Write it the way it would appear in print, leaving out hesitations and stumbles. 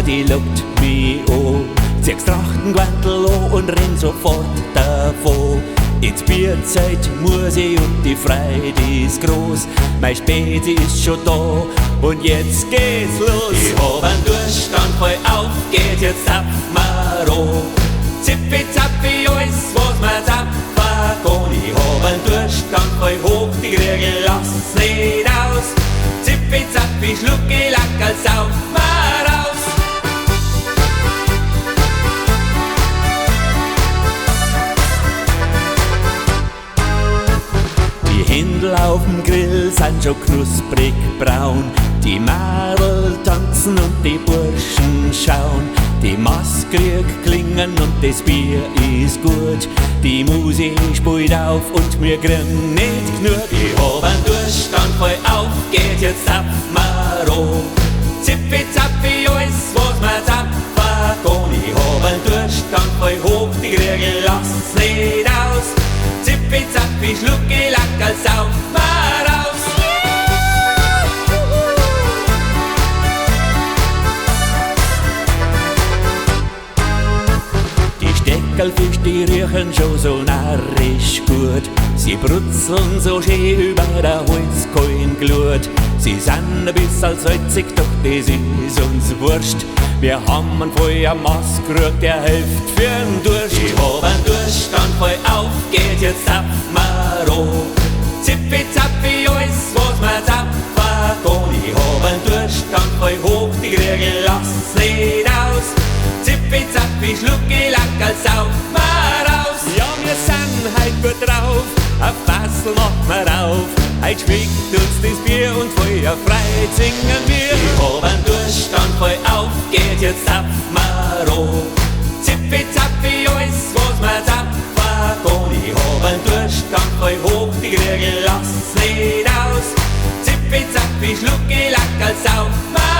die lugt mich an. Zieh's Trachtengewandel an und renn sofort davon. Ins Bierzeit muss ich und die Freude ist groß. Mein Späti ist schon da und jetzt geht's los. Ich hab einen Durchstand, voll auf, geht jetzt tapfen wir an. Zippi zappi, alles was mir tapfen kann. Ich hab einen Durchstand, voll hoch, die Kriegel lassen's nicht aus. Zippi zappi, schluck ich Lackerl, sauf mir raus. Die Händel auf'm Grill sind schon knusprig braun. Die Mädel tanzen und die Burschen schauen. Die Maskrieg klingen und das Bier ist gut. Die Musik spielt auf und wir kriegen nicht genug. Ich hab einen Durchstand, voll auf, geht jetzt tapfen wir an. Zippi zappi, alles was mir tapfen kann. Ich hab einen Durchstand, voll hoch, die Kriegel lassen's nicht aus. Zippi zappi, schluck ich Lackerl, sauf mir raus. Die Steckelfisch, die riechen schon so narrisch gut. Sie brutzeln so schön über der Holzkohlenglut. Sie sind ein bisschen salzig, doch das ist uns wurscht. Wir haben einen Feuermaß gekriegt, der hilft für'n Durst. Ich hab einen Durchstand, voll auf, geht jetzt tapfen wir an. Zippi zappi, alles was mir tapfen kann. Ich hab einen Durchstand, voll hoch, die Kriegel lassen's nicht aus. Zippi zappi, schluck ich Lackerl, sauf mir raus. Ja, wir sind heut gut drauf, ein Fassel macht mir auf. Heut schmeckt uns das Bier und Feuer frei singen wir. Ich hab einen Durchstand, voll auf, geht jetzt tapfen wir an. Zippi zappi, alles was mir tapfen kann. Ich hab einen Durchstand, voll hoch, die Kriegel lassen's nicht aus. Zippi zappi, schluck ich Lackerl, sauf mir